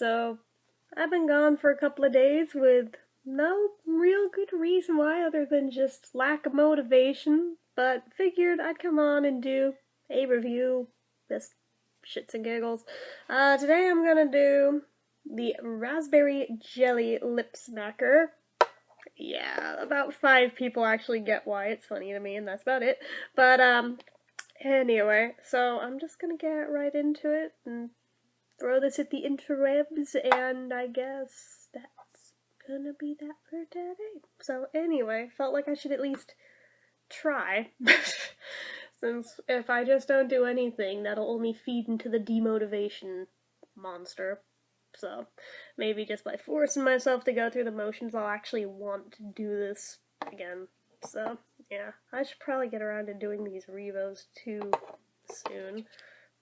So I've been gone for a couple of days with no real good reason why other than just lack of motivation, but figured I'd come on and do a review, just shits and giggles. Today I'm gonna do the Raspberry Jelly Lip Smacker. Yeah, about 5 people actually get why it's funny to me, and that's about it. But, anyway, so I'm just gonna get right into it and throw this at the interwebs, and I guess that's gonna be that for today. So anyway, felt like I should at least try. Since if I just don't do anything, that'll only feed into the demotivation monster. So maybe just by forcing myself to go through the motions, I'll actually want to do this again. So yeah, I should probably get around to doing these Revos too soon.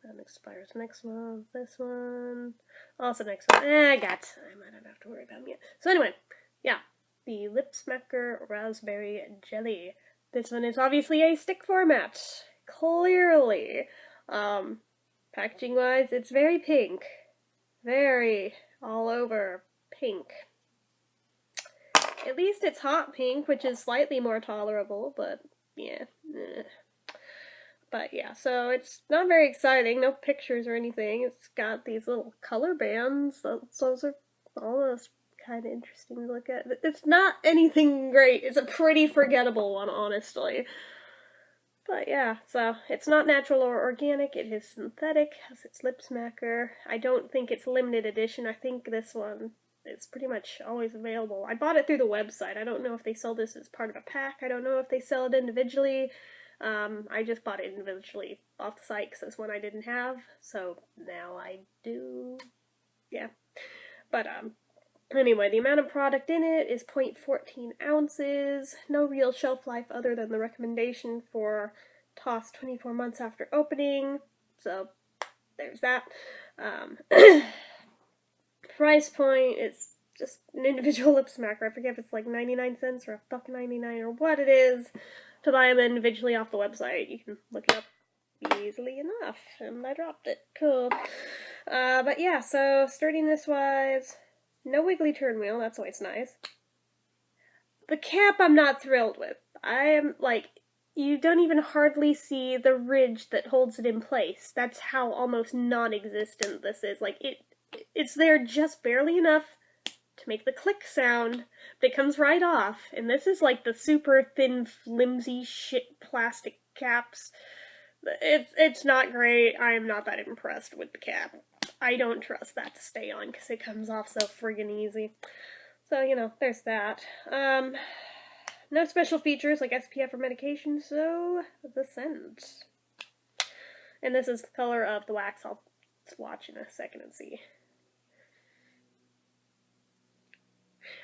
That expires next month. This one also next month. I got time. I don't have to worry about them yet. So anyway, yeah, the Lip Smacker Raspberry Jelly. This one is obviously a stick format. Clearly, packaging wise, it's very pink. Very all over pink. At least it's hot pink, which is slightly more tolerable, but yeah. But yeah, so it's not very exciting, no pictures or anything. It's got these little color bands. Those are almost kind of interesting to look at. It's not anything great. It's a pretty forgettable one, honestly. But yeah, so it's not natural or organic, it is synthetic, has its lip smacker. I don't think it's limited edition. I think this one is pretty much always available. I bought it through the website. I don't know if they sell this as part of a pack. I don't know if they sell it individually. I just bought it individually off the site because this one I didn't have, so now I do. Yeah. But, anyway, the amount of product in it is 0.14 ounces. No real shelf life other than the recommendation for toss 24 months after opening. So there's that. Price point is just an individual lip smacker. I forget if it's like 99 cents or $1.99 or what it is. To buy them individually off the website. You can look it up easily enough. And I dropped it. Cool. But yeah, so sturdiness wise, no wiggly turn wheel, that's always nice. The cap I'm not thrilled with. I am, like, you don't even hardly see the ridge that holds it in place. That's how almost non-existent this is. Like, it's there just barely enough to make the click sound, but it comes right off. And this is like the super thin, flimsy shit plastic caps. It's not great. I am not that impressed with the cap. I don't trust that to stay on because it comes off so friggin' easy. So, you know, there's that. No special features like SPF or medication, so the scent. And this is the color of the wax. I'll swatch in a second and see.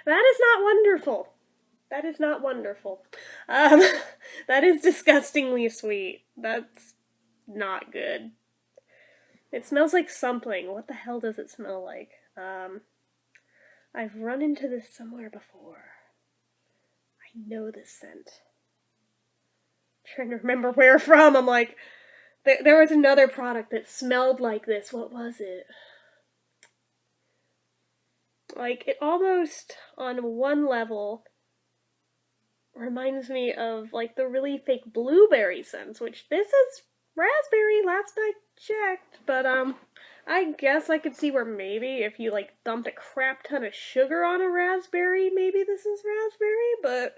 That is not wonderful. That is not wonderful. That is disgustingly sweet. That's not good. It smells like something. What the hell does it smell like? I've run into this somewhere before. I know this scent. I'm trying to remember where from. I'm like, there was another product that smelled like this. What was it? Like, it almost, on one level, reminds me of, like, the really fake blueberry scents, which this is raspberry, last I checked, but, I guess I could see where maybe if you, like, dumped a crap ton of sugar on a raspberry, maybe this is raspberry, but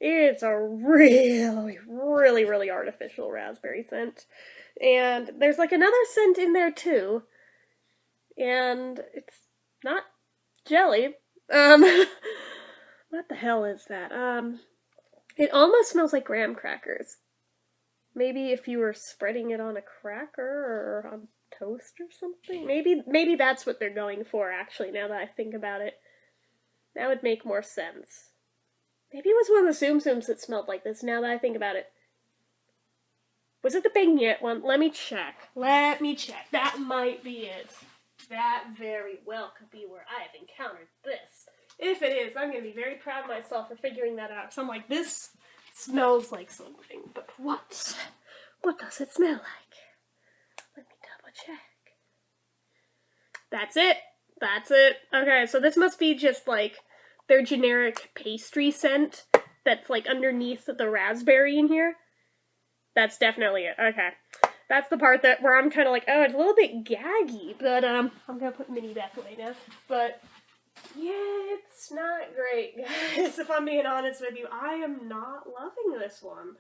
it's a really, really, really artificial raspberry scent. And there's, like, another scent in there, too, and it's not jelly. What the hell is that? It almost smells like graham crackers. Maybe if you were spreading it on a cracker or on toast or something. Maybe that's what they're going for, actually, now that I think about it. That would make more sense. Maybe it was one of the Tsum Tsums that smelled like this, now that I think about it. Was it the Beignet one? Let me check. That might be it. That very well could be where I have encountered this. If it is, I'm going to be very proud of myself for figuring that out. Because I'm like, this smells like something. But what? What does it smell like? Let me double check. That's it. That's it? Okay, so this must be just, like, their generic pastry scent that's, like, underneath the raspberry in here. That's definitely it. Okay. That's the part that where I'm kind of like, oh, it's a little bit gaggy, but, I'm gonna put Minnie back away now. But, yeah, it's not great, guys. If I'm being honest with you, I am not loving this one.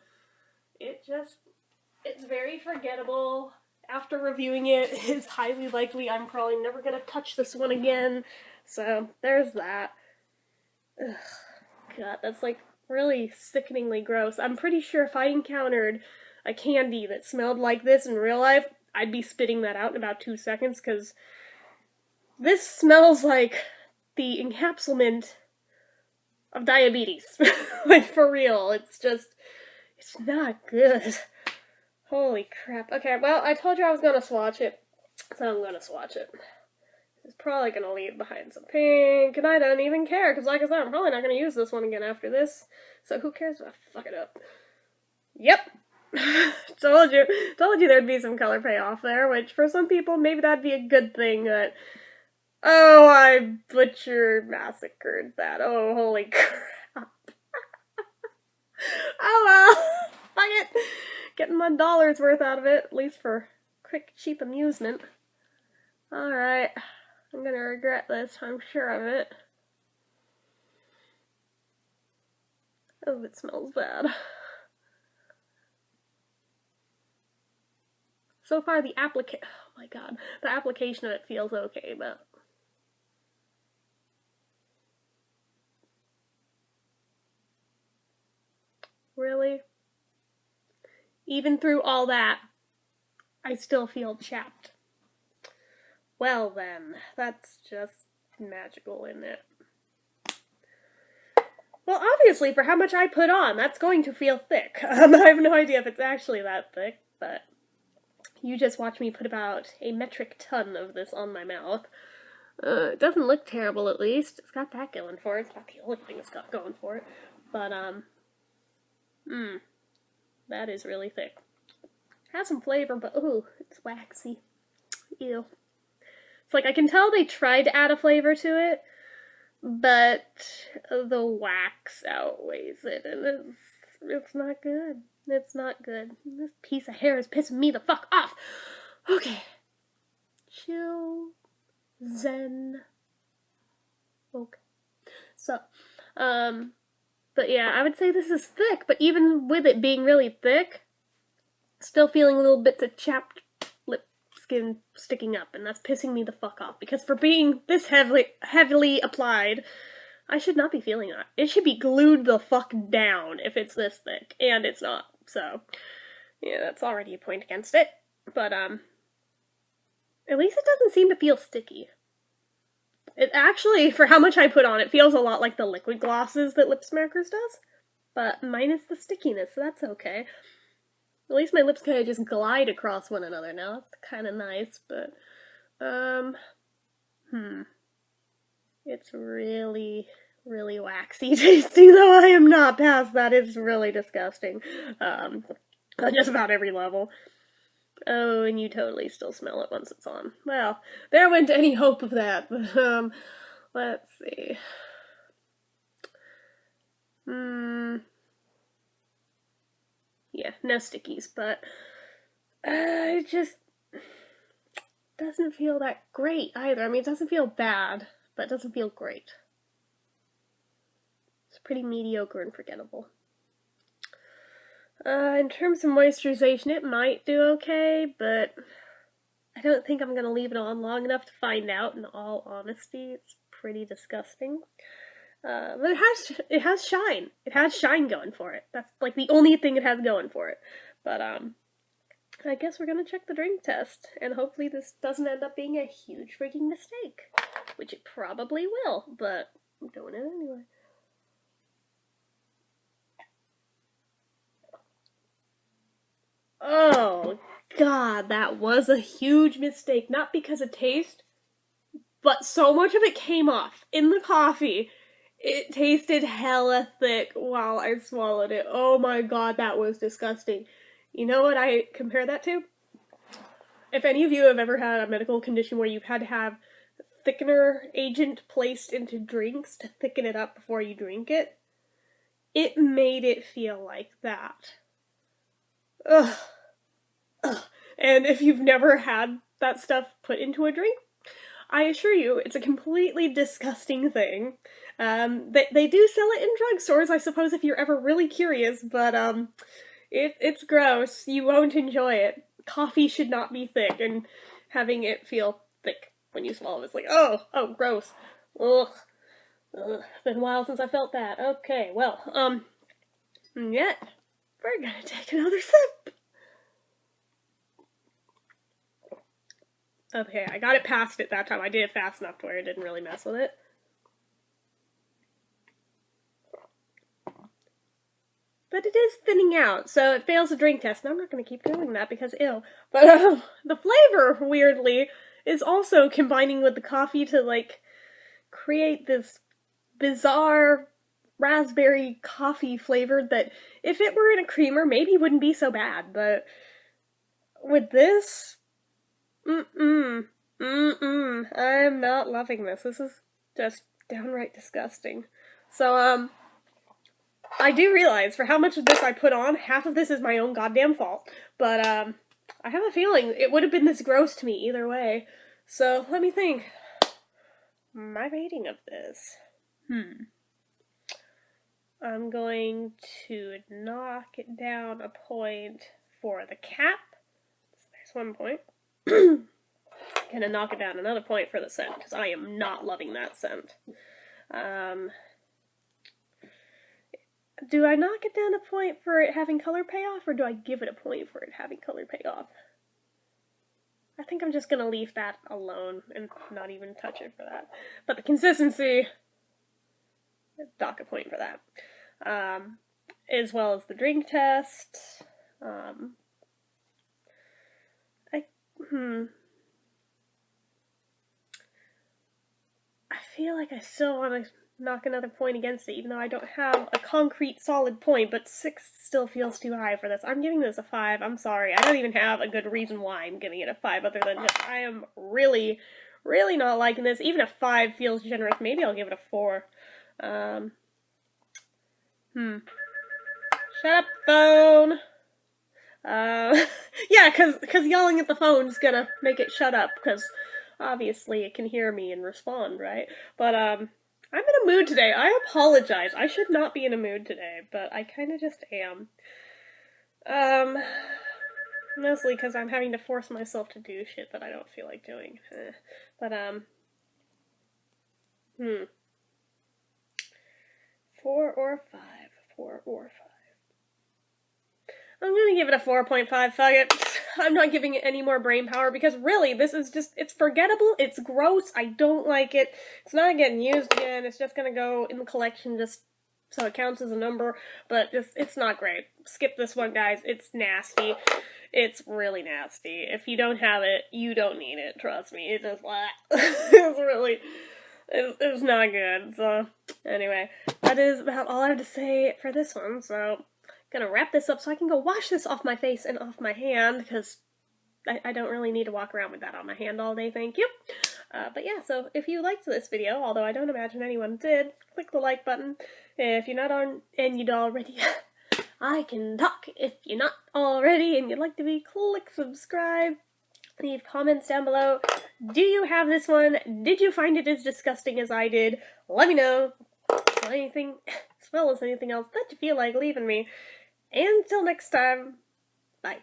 It's very forgettable. After reviewing it, it's highly likely I'm probably never gonna touch this one again. So, there's that. Ugh, God, that's like really sickeningly gross. I'm pretty sure if I encountered a candy that smelled like this in real life, I'd be spitting that out in about 2 seconds, because this smells like the encapsulament of diabetes. Like, for real. It's not good. Holy crap. Okay, well, I told you I was gonna swatch it, so I'm gonna swatch it. It's probably gonna leave behind some pink, and I don't even care, because like I said, I'm probably not gonna use this one again after this, so who cares if I fuck it up. Yep! Told you there'd be some color payoff there, which for some people, maybe that'd be a good thing, but oh, I massacred that. Oh, holy crap. Oh well, fuck it. Getting my dollar's worth out of it, at least for quick, cheap amusement. Alright, I'm gonna regret this, I'm sure of it. Oh, it smells bad. So far, the application of it feels okay, but really? Even through all that, I still feel chapped. Well then, that's just magical, isn't it? Well, obviously, for how much I put on, that's going to feel thick. I have no idea if it's actually that thick, but you just watch me put about a metric ton of this on my mouth. It doesn't look terrible, at least. It's got that going for it. It's about the only thing it's got going for it. But, that is really thick. It has some flavor, but, ooh, it's waxy. Ew. It's like, I can tell they tried to add a flavor to it, but the wax outweighs it, and it's not good. It's not good. This piece of hair is pissing me the fuck off! Okay. Chill. Zen. Okay. So, but yeah, I would say this is thick, but even with it being really thick, still feeling little bits of chapped lip skin sticking up, and that's pissing me the fuck off, because for being this heavily applied, I should not be feeling that. It should be glued the fuck down if it's this thick, and it's not, so, yeah, that's already a point against it, but, at least it doesn't seem to feel sticky. It actually, for how much I put on, it feels a lot like the liquid glosses that Lip Smackers does, but minus the stickiness, so that's okay. At least my lips kind of just glide across one another now. That's kind of nice, but, it's really, really waxy tasting, though I am not past that. It's really disgusting, on just about every level. Oh, and you totally still smell it once it's on. Well, there went any hope of that, but, let's see. Yeah, no stickies, but it just doesn't feel that great either. I mean, it doesn't feel bad, but it doesn't feel great. It's pretty mediocre and forgettable. In terms of moisturization, it might do okay, but I don't think I'm going to leave it on long enough to find out, in all honesty. It's pretty disgusting. But it has shine. It has shine going for it. That's, like, the only thing it has going for it. But, I guess we're gonna check the drink test, and hopefully this doesn't end up being a huge freaking mistake. Which it probably will, but I'm doing it anyway. Oh, God, that was a huge mistake. Not because of taste, but so much of it came off in the coffee. It tasted hella thick while I swallowed it. Oh my God, that was disgusting. You know what I compare that to? If any of you have ever had a medical condition where you've had to have thickener agent placed into drinks to thicken it up before you drink it, it made it feel like that. Ugh. Ugh. And if you've never had that stuff put into a drink, I assure you, it's a completely disgusting thing. They do sell it in drugstores, I suppose, if you're ever really curious, but it's gross. You won't enjoy it. Coffee should not be thick, and having it feel thick when you swallow is like, oh, gross. Ugh. Ugh. Been a while since I felt that. Okay, well, yet, we're gonna take another sip. Okay, I got it past it that time. I did it fast enough to where it didn't really mess with it. But it is thinning out, so it fails the drink test. And I'm not going to keep doing that because ew. But the flavor, weirdly, is also combining with the coffee to, like, create this bizarre raspberry coffee flavor that, if it were in a creamer, maybe wouldn't be so bad. But with this... I'm not loving this. This is just downright disgusting. So, I do realize for how much of this I put on, half of this is my own goddamn fault. But, I have a feeling it would have been this gross to me either way. So, let me think. My rating of this. I'm going to knock it down a point for the cap. So there's 1 point. Gonna knock it down another point for the scent, because I am not loving that scent. Do I knock it down a point for it having color payoff, or do I give it a point for it having color payoff? I think I'm just gonna leave that alone and not even touch it for that. But the consistency, dock a point for that. As well as the drink test. I feel like I still want to knock another point against it, even though I don't have a concrete solid point, but 6 still feels too high for this. I'm giving this a 5, I'm sorry. I don't even have a good reason why I'm giving it a 5, other than just, I am really, really not liking this. Even a 5 feels generous. Maybe I'll give it a 4. Shut up, phone! Yeah, cause yelling at the phone's gonna make it shut up, because obviously it can hear me and respond, right? But, I'm in a mood today. I apologize. I should not be in a mood today, but I kinda just am. Mostly because I'm having to force myself to do shit that I don't feel like doing. But, 4 or 5. 4 or 5. I'm gonna give it a 4.5, fuck it. I'm not giving it any more brain power, because really, this is just, it's forgettable, it's gross, I don't like it, it's not getting used again, it's just gonna go in the collection just so it counts as a number, but just, it's not great. Skip this one, guys, it's nasty. It's really nasty. If you don't have it, you don't need it, trust me, it's just, it's really, it's not good, so, anyway, that is about all I have to say for this one, so... Gonna wrap this up so I can go wash this off my face and off my hand, because I don't really need to walk around with that on my hand all day, thank you. But yeah, so if you liked this video, although I don't imagine anyone did, click the like button. If you're not on, and you'd already, I can talk. If you're not already and you'd like to be, click subscribe. Leave comments down below. Do you have this one? Did you find it as disgusting as I did? Let me know. Anything, as well as anything else that you feel like leaving me. And until next time, bye.